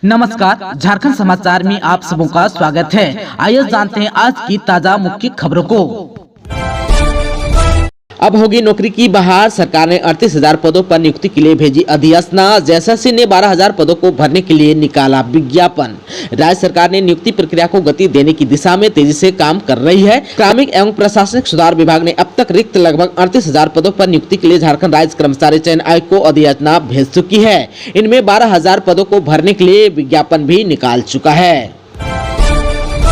नमस्कार, झारखंड समाचार में आप सबों का स्वागत है। आइए जानते हैं आज की ताजा मुख्य खबरों को। अब होगी नौकरी की बहार। सरकार ने 38,000 पदों पर नियुक्ति के लिए भेजी अधिसूचना। एसएससी ने 12,000 पदों को भरने के लिए निकाला विज्ञापन। राज्य सरकार ने नियुक्ति प्रक्रिया को गति देने की दिशा में तेजी से काम कर रही है। कार्मिक एवं प्रशासनिक सुधार विभाग ने अब तक रिक्त लगभग 38,000 पदों पर नियुक्ति के लिए झारखंड राज्य कर्मचारी चयन आयोग को अधिसूचना भेज चुकी है। इनमें 12,000 पदों को भरने के लिए विज्ञापन भी निकाल चुका है।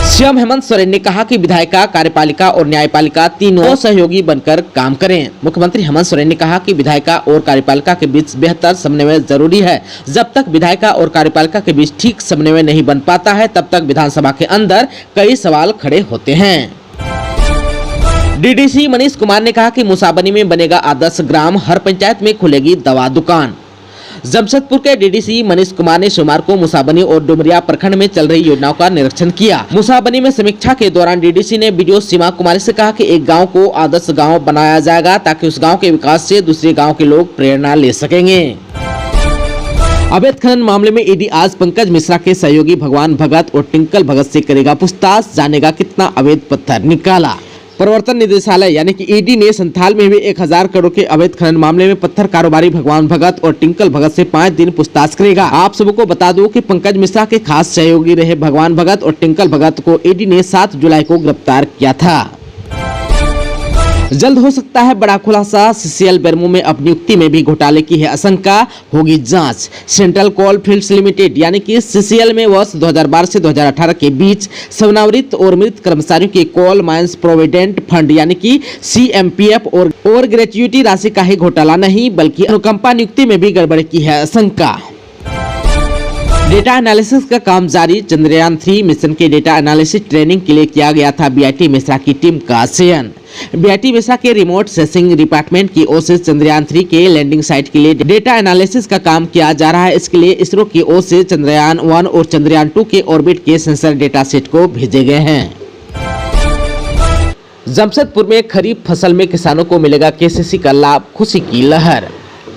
सीएम हेमंत सोरेन ने कहा कि विधायिका, कार्यपालिका और न्यायपालिका तीनों सहयोगी बनकर काम करें। मुख्यमंत्री हेमंत सोरेन ने कहा कि विधायिका और कार्यपालिका के बीच बेहतर समन्वय जरूरी है। जब तक विधायिका और कार्यपालिका के बीच ठीक समन्वय नहीं बन पाता है, तब तक विधानसभा के अंदर कई सवाल खड़े होते हैं। डीडीसी मनीष कुमार ने कहा कि मुसाबनी में बनेगा आदर्श ग्राम, हर पंचायत में खुलेगी दवा दुकान। जमशेदपुर के डीडीसी मनीष कुमार ने सोमवार को मुसाबनी और डुमरिया प्रखंड में चल रही योजनाओं का निरीक्षण किया। मुसाबनी में समीक्षा के दौरान डीडीसी ने बीडीओ सीमा कुमारी से कहा कि एक गांव को आदर्श गांव बनाया जाएगा ताकि उस गांव के विकास से दूसरे गांव के लोग प्रेरणा ले सकेंगे। अवैध खनन मामले में ईडी आज पंकज मिश्रा के सहयोगी भगवान भगत और टिंकल भगत से करेगा पूछताछ। जानेगा कितना अवैध पत्थर निकाला। प्रवर्तन निदेशालय यानी कि ईडी ने संथाल में हुए 1,000 करोड़ के अवैध खनन मामले में पत्थर कारोबारी भगवान भगत और टिंकल भगत से 5 दिन पूछताछ करेगा। आप सबको बता दूं कि पंकज मिश्रा के खास सहयोगी रहे भगवान भगत और टिंकल भगत को ईडी ने 7 जुलाई को गिरफ्तार किया था। जल्द हो सकता है बड़ा खुलासा। सीसीएल बेरमो में अब नियुक्ति में भी घोटाले की है आशंका, होगी जांच। सेंट्रल कोल फील्ड्स लिमिटेड यानी कि सीसीएल में वर्ष 2012 से 2018 के बीच सेवानिवृत्त और मृत कर्मचारियों के कोल माइंस प्रोविडेंट फंड यानी कि सीएमपीएफ और ग्रेच्युटी राशि का ही घोटाला नहीं, बल्कि अनुकंपा नियुक्ति में भी गड़बड़ी की है आशंका। डेटा एनालिसिस का काम जारी। चंद्रयान 3 मिशन के डेटा एनालिसिस ट्रेनिंग के लिए किया गया था बीआईटी मिश्रा की टीम का चयन। बीआईटी मिश्रा के रिमोट सेंसिंग डिपार्टमेंट की ओर से चंद्रयान 3 के लैंडिंग साइट के लिए डेटा एनालिसिस का काम किया जा रहा है। इसके लिए इसरो की ओर से चंद्रयान 1 और चंद्रयान 2 के ऑर्बिट के सेंसर डेटा सेट को भेजे गए हैं। जमशेदपुर में खरीफ फसल में किसानों को मिलेगा केसीसी का लाभ, खुशी की लहर।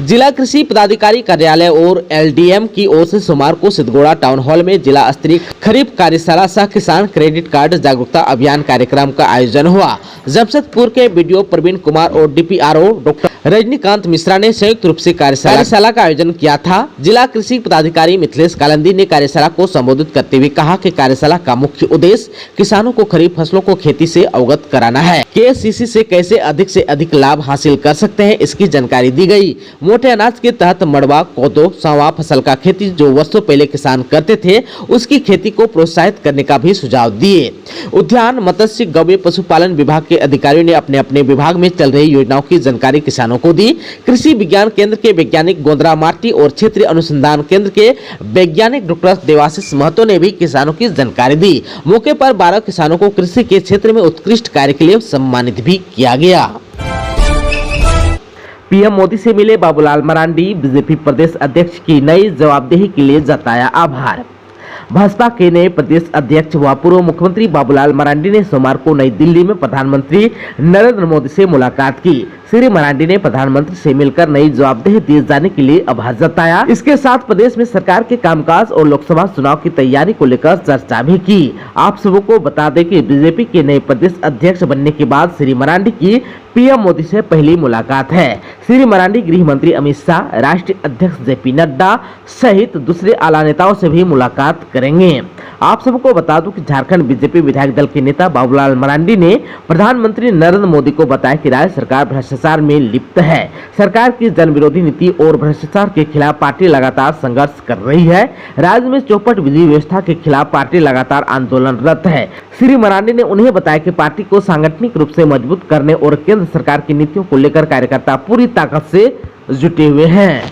जिला कृषि पदाधिकारी कार्यालय और एलडीएम की ओर से सोमवार को सिद्धगोड़ा टाउन हॉल में जिला स्तरीय खरीफ कार्यशाला सह किसान क्रेडिट कार्ड जागरूकता अभियान कार्यक्रम का आयोजन हुआ। जमशेदपुर के बीडीओ प्रवीण कुमार और डीपीआरओ डॉक्टर रजनीकांत मिश्रा ने संयुक्त रूप से कार्यशाला का आयोजन किया था। जिला कृषि पदाधिकारी मिथिलेश कालंदी ने कार्यशाला को संबोधित करते हुए कहा कि कार्यशाला का मुख्य उद्देश्य किसानों को खरीफ फसलों को खेती से अवगत कराना है। केसीसी से कैसे अधिक लाभ हासिल कर सकते हैं, इसकी जानकारी दी गई। मोटे अनाज के तहत मड़वा, कोदो, सांवा फसल का खेती जो वर्षों पहले किसान करते थे, उसकी खेती को प्रोत्साहित करने का भी सुझाव दिए। उद्यान, मत्स्य, गौवे पशुपालन विभाग के अधिकारियों ने अपने अपने विभाग में चल रही योजनाओं की जानकारी किसानों को दी। कृषि विज्ञान केंद्र के वैज्ञानिक गोंदरा मार्टी और क्षेत्रीय अनुसंधान केंद्र के वैज्ञानिक डॉक्टर देवाशीष महतो ने भी किसानों की जानकारी दी। मौके पर 12 किसानों को कृषि के क्षेत्र में उत्कृष्ट कार्य के लिए सम्मानित भी किया गया। पीएम मोदी से मिले बाबूलाल मरांडी। बीजेपी प्रदेश अध्यक्ष की नई जवाबदेही के लिए जताया आभार। भाजपा के नए प्रदेश अध्यक्ष व पूर्व मुख्यमंत्री बाबूलाल मरांडी ने सोमवार को नई दिल्ली में प्रधानमंत्री नरेंद्र मोदी से मुलाकात की। श्री मरांडी ने प्रधानमंत्री से मिलकर नई जवाबदेही दिए जाने के लिए आभार जताया। इसके साथ प्रदेश में सरकार के कामकाज और लोकसभा चुनाव की तैयारी को लेकर चर्चा भी की। आप सबको बता दें कि बीजेपी के नए प्रदेश अध्यक्ष बनने के बाद श्री मरांडी की पीएम मोदी से पहली मुलाकात है। श्री मरांडी गृह मंत्री अमित शाह, राष्ट्रीय अध्यक्ष जेपी नड्डा सहित दूसरे आला नेताओं से भी मुलाकात करेंगे। आप सबको बता दूं कि झारखंड बीजेपी विधायक दल के नेता बाबूलाल मरांडी ने प्रधानमंत्री नरेंद्र मोदी को बताया कि राज्य सरकार भ्रष्टाचार में लिप्त है। सरकार की जन विरोधी नीति और भ्रष्टाचार के खिलाफ पार्टी लगातार संघर्ष कर रही है। राज्य में चौपट विधि व्यवस्था के खिलाफ पार्टी लगातार आंदोलनरत है। श्री मरांडी ने उन्हें बताया कि पार्टी को सांगठनिक रूप से मजबूत करने और केंद्र सरकार की नीतियों को लेकर कार्यकर्ता पूरी ताकत से जुटे हुए हैं।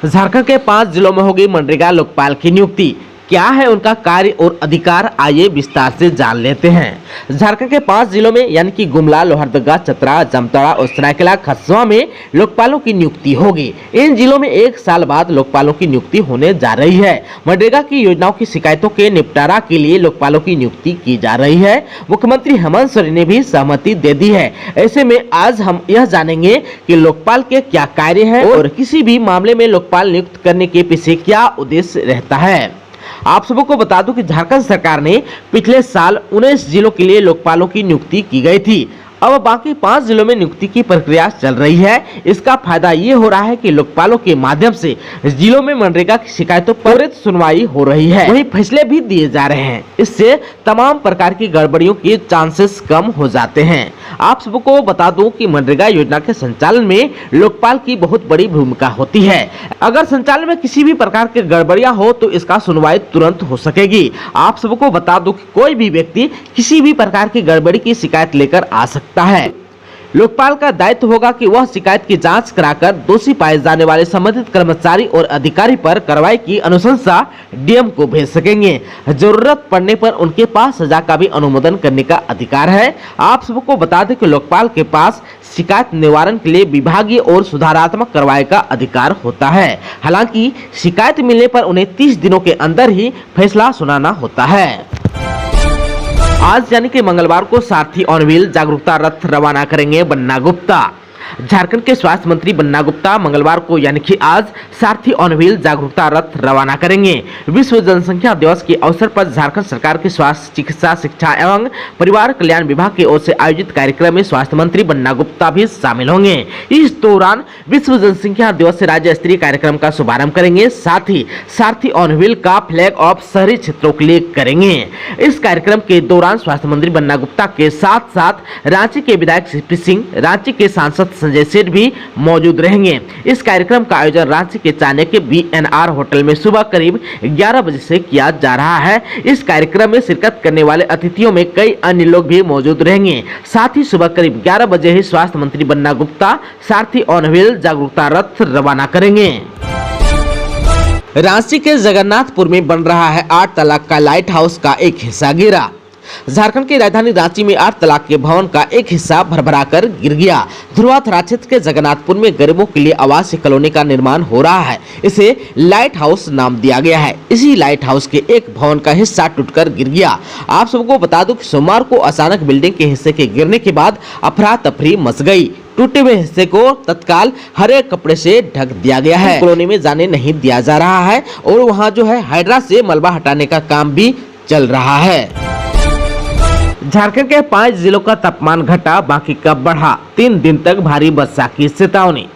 झारखंड के 5 जिलों में होगी मनरेगा लोकपाल की नियुक्ति। क्या है उनका कार्य और अधिकार, आइए विस्तार से जान लेते हैं। झारखंड के 5 जिलों में यानी कि गुमला, लोहरदगा, चतरा, जामताड़ा और सरायकेला खरसावां में लोकपालों की नियुक्ति होगी। इन जिलों में 1 साल बाद लोकपालों की नियुक्ति होने जा रही है। मनरेगा की योजनाओं की शिकायतों के निपटारा के लिए लोकपालों की नियुक्ति की जा रही है। मुख्यमंत्री हेमंत सोरेन ने भी सहमति दे दी है। ऐसे में आज हम यह जानेंगे कि लोकपाल के क्या कार्य है और किसी भी मामले में लोकपाल नियुक्त करने के पीछे क्या उद्देश्य रहता है। आप सबको बता दूं कि झारखंड सरकार ने पिछले साल 19 जिलों के लिए लोकपालों की नियुक्ति की गई थी। अब बाकी 5 जिलों में नियुक्ति की प्रक्रिया चल रही है। इसका फायदा ये हो रहा है कि लोकपालों के माध्यम से जिलों में मनरेगा की शिकायतों पर त्वरित सुनवाई हो रही है, वहीं फैसले भी दिए जा रहे हैं। इससे तमाम प्रकार की गड़बड़ियों के चांसेस कम हो जाते हैं। आप सबको बता दूं कि मनरेगा योजना के संचालन में लोकपाल की बहुत बड़ी भूमिका होती है। अगर संचालन में किसी भी प्रकार की गड़बड़ियां हो तो इसका सुनवाई तुरंत हो सकेगी। आप सबको बता दूं कि कोई भी व्यक्ति किसी भी प्रकार की गड़बड़ी की शिकायत लेकर आ सकता है। लोकपाल का दायित्व होगा कि वह शिकायत की जांच कराकर दोषी पाए जाने वाले संबंधित कर्मचारी और अधिकारी पर कार्रवाई की अनुशंसा डीएम को भेज सकेंगे। जरूरत पड़ने पर उनके पास सजा का भी अनुमोदन करने का अधिकार है। आप सबको बता दें कि लोकपाल के पास शिकायत निवारण के लिए विभागीय और सुधारात्मक कार्रवाई का अधिकार होता है। हालांकि शिकायत मिलने पर उन्हें 30 दिनों के अंदर ही फैसला सुनाना होता है। आज यानी कि मंगलवार को सारथी ऑन व्हील जागरूकता रथ रवाना करेंगे बन्ना गुप्ता। झारखंड के स्वास्थ्य मंत्री बन्ना गुप्ता मंगलवार को यानी कि आज सारथी ऑन व्हील जागरूकता रथ रवाना करेंगे। विश्व जनसंख्या दिवस के अवसर पर झारखंड सरकार के स्वास्थ्य, चिकित्सा, शिक्षा एवं परिवार कल्याण विभाग की ओर से आयोजित कार्यक्रम में स्वास्थ्य मंत्री बन्ना गुप्ता भी शामिल होंगे। इस दौरान विश्व जनसंख्या दिवस से राज्य स्तरीय कार्यक्रम का शुभारंभ करेंगे। साथ ही सारथी ऑन व्हील का फ्लैग ऑफ शहरी क्षेत्रों के लिए करेंगे। इस कार्यक्रम के दौरान स्वास्थ्य मंत्री बन्ना गुप्ता के साथ साथ रांची के विधायक सीपी सिंह, रांची के सांसद संजय सेठ भी मौजूद रहेंगे। इस कार्यक्रम का आयोजन रांची के चाणक्य बीएनआर होटल में सुबह करीब 11 बजे से किया जा रहा है। इस कार्यक्रम में शिरकत करने वाले अतिथियों में कई अन्य लोग भी मौजूद रहेंगे। साथ ही सुबह करीब 11 बजे ही स्वास्थ्य मंत्री बन्ना गुप्ता सारथी ऑन व्हील जागरूकता रथ रवाना करेंगे। रांची के जगन्नाथपुर में बन रहा है 8 तलाक का लाइट हाउस का एक हिस्सा गिरा। झारखंड की राजधानी रांची में 8 तलाक के भवन का एक हिस्सा भरभराकर गिर गया। ध्रुवा थाना क्षेत्र के जगन्नाथपुर में गरीबों के लिए आवासीय कॉलोनी का निर्माण हो रहा है। इसे लाइट हाउस नाम दिया गया है। इसी लाइट हाउस के एक भवन का हिस्सा टूटकर गिर गया। आप सबको बता दूं कि सोमवार को अचानक बिल्डिंग के हिस्से के गिरने के बाद अफरा तफरी मच गई। टूटे हुए हिस्से को तत्काल हरे कपड़े से ढक दिया गया है। कॉलोनी में जाने नहीं दिया जा रहा है और वहाँ जो है हाइड्रा से मलबा हटाने का काम भी चल रहा है। झारखंड के 5 जिलों का तापमान घटा, बाकी का बढ़ा। 3 दिन तक भारी वर्षा की चेतावनी।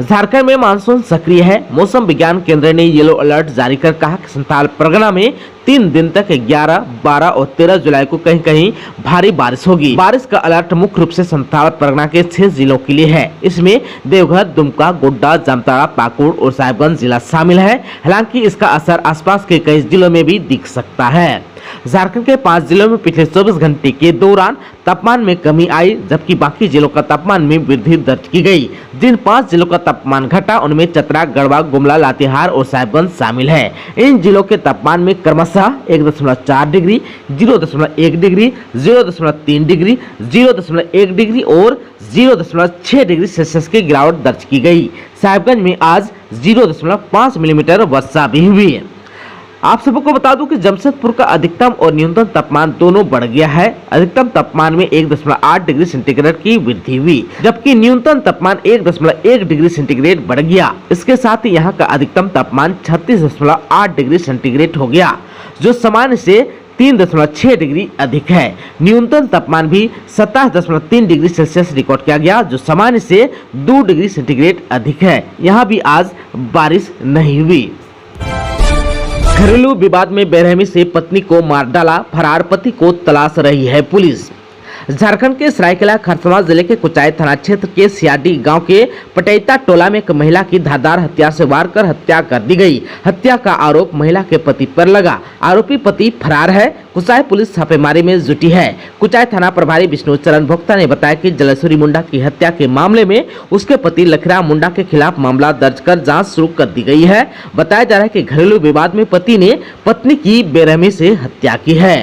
झारखंड में मानसून सक्रिय है। मौसम विज्ञान केंद्र ने येलो अलर्ट जारी कर कहा कि संथाल परगना में 3 दिन तक 11, 12 और 13 जुलाई को कहीं कहीं भारी बारिश होगी। बारिश का अलर्ट मुख्य रूप से संथाल परगना के 6 जिलों के लिए है। इसमें देवघर, दुमका, गोड्डा, जामताड़ा, पाकुड़ और साहिबगंज जिला शामिल है। हालांकि इसका असर आसपास के कई जिलों में भी दिख सकता है। झारखंड के 5 जिलों में पिछले 24 घंटे के दौरान तापमान में कमी आई, जबकि बाकी जिलों का तापमान में वृद्धि दर्ज की गई। जिन 5 जिलों का तापमान घटा उनमें चतरा, गढ़वा, गुमला, लातेहार और साहिबगंज शामिल है। इन जिलों के तापमान में क्रमशः 1.4 डिग्री, 0.1 डिग्री, 0.3 डिग्री, 0.1 डिग्री और 0.6 डिग्री सेल्सियस की गिरावट दर्ज की गई। साहिबगंज में आज 0.5 मिलीमीटर वर्षा भी हुई। आप सबको बता दूं कि जमशेदपुर का अधिकतम और न्यूनतम तापमान दोनों बढ़ गया है। अधिकतम तापमान में 1.8 डिग्री सेंटीग्रेड की वृद्धि हुई, जबकि न्यूनतम तापमान 1.1 डिग्री सेंटीग्रेड बढ़ गया। इसके साथ ही यहाँ का अधिकतम तापमान 36.8 डिग्री सेंटीग्रेड हो गया, जो सामान्य से 3.6 डिग्री अधिक है। न्यूनतम तापमान भी 27.3 डिग्री सेल्सियस रिकॉर्ड किया गया, जो सामान्य से 2 डिग्री सेंटीग्रेड अधिक है। यहाँ भी आज बारिश नहीं हुई। घरेलू विवाद में बेरहमी से पत्नी को मार डाला, फरार पति को तलाश रही है पुलिस। झारखंड के सरायकेला खरसावां जिले के कुचाई थाना क्षेत्र के सियाडी गांव के पटेता टोला में एक महिला की धारदार हथियार से वार कर हत्या कर दी गई। हत्या का आरोप महिला के पति पर लगा। आरोपी पति फरार है। कुचाई पुलिस छापेमारी में जुटी है। कुचाई थाना प्रभारी विष्णु चरण भोक्ता ने बताया कि जलेश्वरी मुंडा की हत्या के मामले में उसके पति लखराम मुंडा के खिलाफ मामला दर्ज कर जांच शुरू कर दी गई है। बताया जा रहा है कि घरेलू विवाद में पति ने पत्नी की बेरहमी से हत्या की है।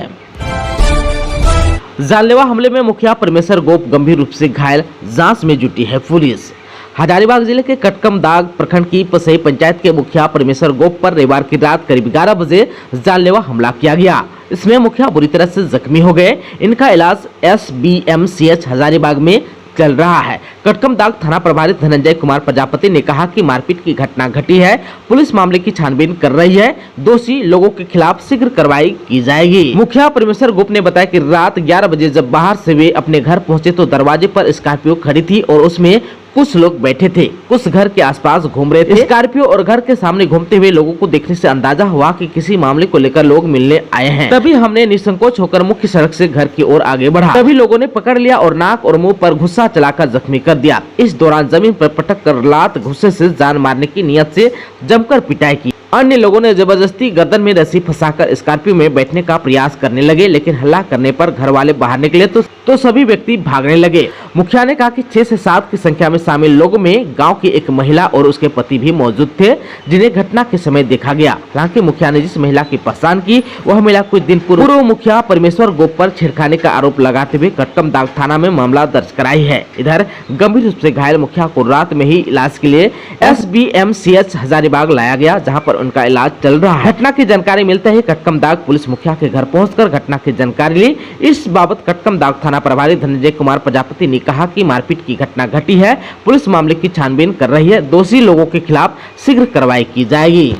जानलेवा हमले में मुखिया परमेश्वर गोप गंभीर रूप से घायल, जांच में जुटी है पुलिस। हजारीबाग जिले के कटकमदाग प्रखंड की पसई पंचायत के मुखिया परमेश्वर गोप पर रविवार की रात करीब 11 बजे जानलेवा हमला किया गया। इसमें मुखिया बुरी तरह से जख्मी हो गए। इनका इलाज SBMCH हजारीबाग में चल रहा है। कटकमदाग थाना प्रभारी धनंजय कुमार प्रजापति ने कहा कि मारपीट की घटना घटी है। पुलिस मामले की छानबीन कर रही है। दोषी लोगों के खिलाफ शीघ्र कार्रवाई की जाएगी। मुखिया परमेश्वर गोप ने बताया कि रात 11 बजे जब बाहर से वे अपने घर पहुंचे तो दरवाजे पर स्कॉर्पियो खड़ी थी और उसमें कुछ लोग बैठे थे। कुछ घर के आसपास घूम रहे थे। स्कॉर्पियो और घर के सामने घूमते हुए लोगों को देखने से अंदाजा हुआ कि किसी मामले को लेकर लोग मिलने आए हैं। तभी हमने निसंकोच होकर मुख्य सड़क से घर की ओर आगे बढ़ा। तभी लोगों ने पकड़ लिया और नाक और मुंह पर गुस्सा चलाकर जख्मी कर दिया। इस दौरान जमीन पर पटक कर लात गुस्से से जान मारने की नियत से जमकर पिटाई की। अन्य लोगों ने जबरदस्ती गर्दन में रस्सी फंसाकर स्कॉर्पियो में बैठने का प्रयास करने लगे, लेकिन हल्ला करने पर घर वाले बाहर निकले तो सभी व्यक्ति भागने लगे। मुखिया ने कहा कि 6 से 7 की संख्या में शामिल लोगों में गांव की एक महिला और उसके पति भी मौजूद थे, जिन्हें घटना के समय देखा गया। हालांकि मुखिया ने जिस महिला की पहचान की वह महिला कुछ दिन पूर्व मुखिया परमेश्वर गोप पर छेड़खानी का आरोप लगाते हुए कटकमदाग थाना में मामला दर्ज कराई है। इधर गंभीर रूप से घायल मुखिया को रात में ही इलाज के लिए SBMCH हजारीबाग लाया गया, जहाँ पर उनका इलाज चल रहा है। घटना की जानकारी मिलते ही कटकमदाग पुलिस मुखिया के घर पहुंचकर घटना की जानकारी ली। इस बाबत कटकमदाग थाना प्रभारी धनंजय कुमार प्रजापति ने कहा कि मारपीट की घटना घटी है। पुलिस मामले की छानबीन कर रही है। दोषी लोगों के खिलाफ शीघ्र कार्रवाई की जाएगी।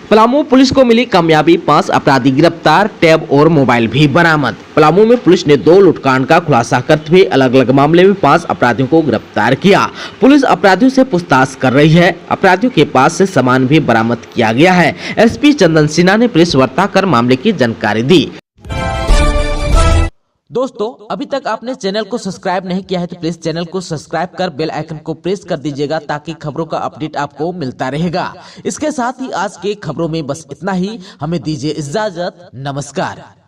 पलामू पुलिस को मिली कामयाबी, 5 अपराधी गिरफ्तार, टैब और मोबाइल भी बरामद। पलामू में पुलिस ने 2 लूटकांड का खुलासा करते हुए अलग अलग मामले में 5 अपराधियों को गिरफ्तार किया। पुलिस अपराधियों से पूछताछ कर रही है। अपराधियों के पास से सामान भी बरामद किया गया है। SP चंदन सिन्हा ने प्रेस वार्ता कर मामले की जानकारी दी। दोस्तों, अभी तक आपने चैनल को सब्सक्राइब नहीं किया है तो प्लीज चैनल को सब्सक्राइब कर बेल आइकन को प्रेस कर दीजिएगा, ताकि खबरों का अपडेट आपको मिलता रहेगा। इसके साथ ही आज के खबरों में बस इतना ही। हमें दीजिए इजाजत। नमस्कार।